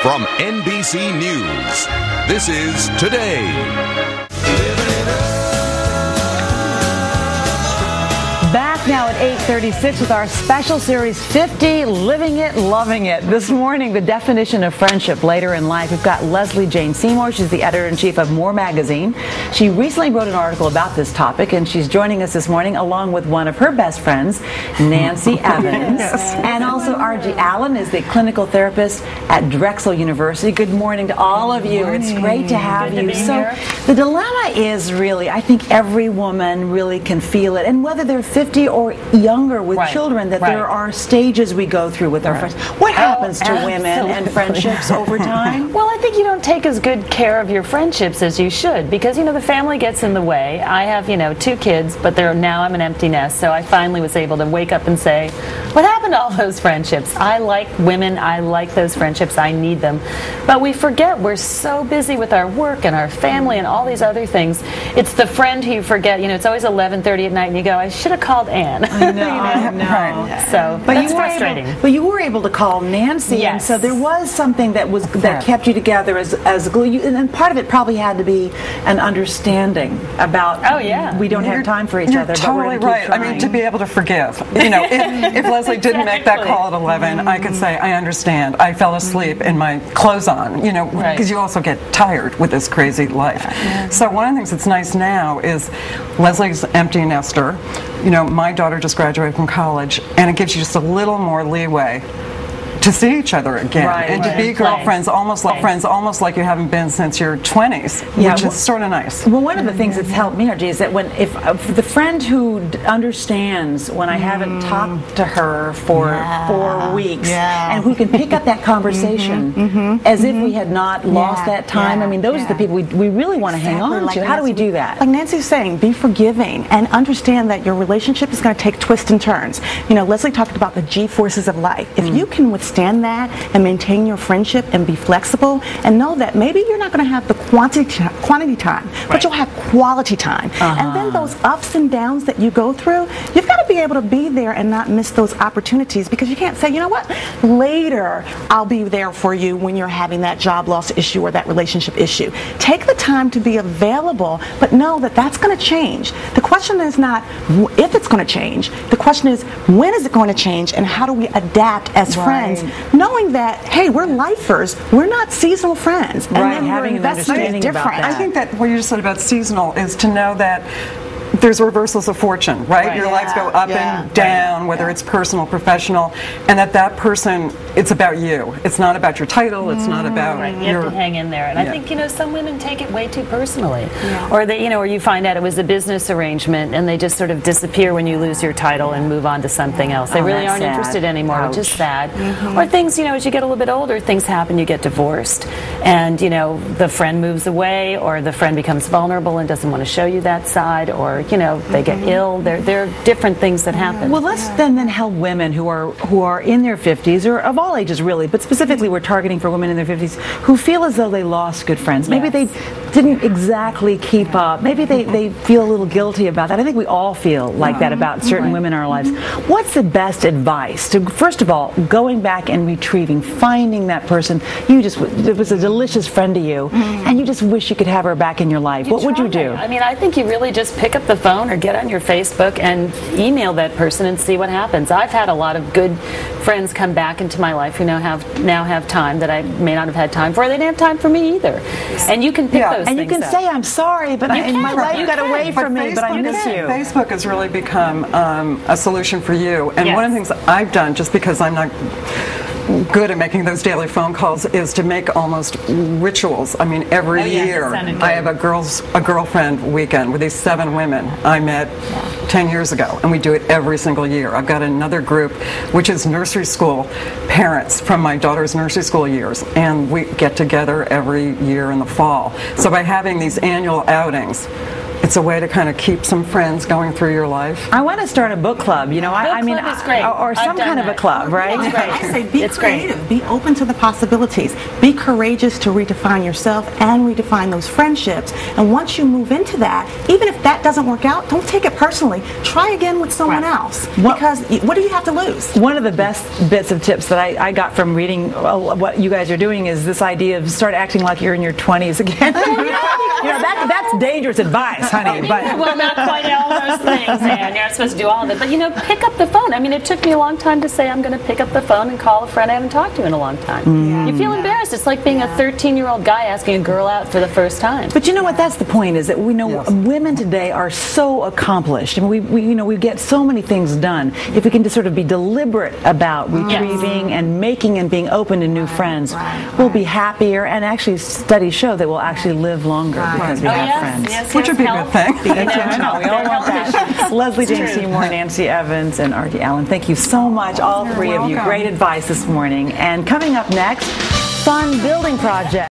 From NBC News, this is Today. Back now at 8:36 with our special series 50, Living It, Loving It. This morning, the definition of friendship later in life. We've got Leslie Jane Seymore. She's the editor-in-chief of More magazine. She recently wrote an article about this topic, and she's joining us this morning along with one of her best friends, Nancy Evans. And also R.G. Allen is the clinical therapist at Drexel University. Good morning to all of you. It's great to have you. So the dilemma is really, I think every woman really can feel it, and whether they're 50 or younger with children, that there are stages we go through with our friends. What happens to women and friendships over time? Well, I think you don't take as good care of your friendships as you should, because, the family gets in the way. I have, 2 kids, but now I'm an empty nest, so I finally was able to wake up and say, what happened to all those friendships? I like women, I like those friendships, I need them. But we forget, we're so busy with our work and our family and all these other things. It's the friend who you forget, it's always 11:30 at night and you go, I should have called Ann. I know. So that's frustrating. But you were able to call Nancy, and so there was something that kept you together as glue. And part of it probably had to be an understanding about. We don't have time for each other. You're totally right. I mean, to be able to forgive. If Leslie didn't make that call at 11, I could say, I understand. I fell asleep in my clothes on. Because you also get tired with this crazy life. So one of the things that's nice now is Leslie's empty nester. My daughter just graduated from college, and it gives you just a little more leeway to see each other again and to be girlfriends, almost like you haven't been since your 20s, which is sort of nice. Well, one of the things that's helped me, RG, is that if the friend who understands when I haven't talked to her for 4 weeks, and who can pick up that conversation as if we had not lost that time. I mean, those are the people we really want to hang on to. How do we do that? Like Nancy's saying, be forgiving and understand that your relationship is going to take twists and turns. Leslie talked about the G-forces of life. If you can withstand that and maintain your friendship and be flexible and know that maybe you're not going to have the quantity time, but you'll have quality time. And then those ups and downs that you go through, you've got to be able to be there and not miss those opportunities, because you can't say, you know what, later I'll be there for you when you're having that job loss issue or that relationship issue. Take the time to be available, but know that that's going to change. The question is not if it's going to change. The question is, when is it going to change, and how do we adapt as friends, knowing that, hey, we're lifers, we're not seasonal friends, and then having your investment is different. I think that what you just said about seasonal is to know that there's reversals of fortune, right? Your lives go up and down, whether it's personal, professional, and that person, it's about you. It's not about your title. It's not about you have to hang in there. And I think, some women take it way too personally. Or they, or you find out it was a business arrangement and they just sort of disappear when you lose your title and move on to something else. They really aren't interested anymore, which is sad. Or things, as you get a little bit older, things happen, you get divorced. And, the friend moves away, or the friend becomes vulnerable and doesn't want to show you that side, or they get ill. There are different things that happen. Well, let's then help women who are in their 50s, or of all ages really, but specifically we're targeting for women in their 50s who feel as though they lost good friends. Maybe they didn't exactly keep up. Maybe they feel a little guilty about that. I think we all feel like that about certain women in our lives. What's the best advice to, first of all, going back and retrieving, finding that person it was a delicious friend to you, and you just wish you could have her back in your life? What would you do? I mean, I think you really just pick up the phone or get on your Facebook and email that person and see what happens. I've had a lot of good friends come back into my life who now have time that I may not have had time for. They didn't have time for me either. And you can pick those things and you can up. say, I'm sorry, but my life got away from me, but I miss you. Facebook has really become a solution for you. And one of the things I've done, just because I'm not good at making those daily phone calls, is to make almost rituals. I mean, every year I have a girlfriend weekend with these 7 women I met 10 years ago, and we do it every single year. I've got another group which is nursery school parents from my daughter's nursery school years, and we get together every year in the fall. So by having these annual outings, it's a way to kind of keep some friends going through your life. I want to start a book club. You know, I mean, club is great. Or some kind of a club, right? It's great. I say be It's creative, great. be open to the possibilities, be courageous to redefine yourself and redefine those friendships. And once you move into that, even if that doesn't work out, don't take it personally. Try again with someone else, because what do you have to lose? One of the best bits of tips that I got from reading what you guys are doing is this idea of start acting like you're in your 20s again. You know, that's dangerous advice, honey. But Well, not quite all those things, and you're not supposed to do all of it. But, you know, pick up the phone. I mean, it took me a long time to say I'm going to pick up the phone and call a friend I haven't talked to in a long time. You feel embarrassed. It's like being a 13-year-old guy asking a girl out for the first time. But you know what? That's the point. Is that we know women today are so accomplished, and we get so many things done. If we can just sort of be deliberate about retrieving and making and being open to new friends, we'll be happier. And actually, studies show that we'll actually live longer because we have friends. Yes, Which would be a good thing. I know, we all want that. Leslie Jane Seymore, Nancy Evans, and Artie Allen, thank you so much, all three of you. Great advice this morning. And coming up next, fun building project.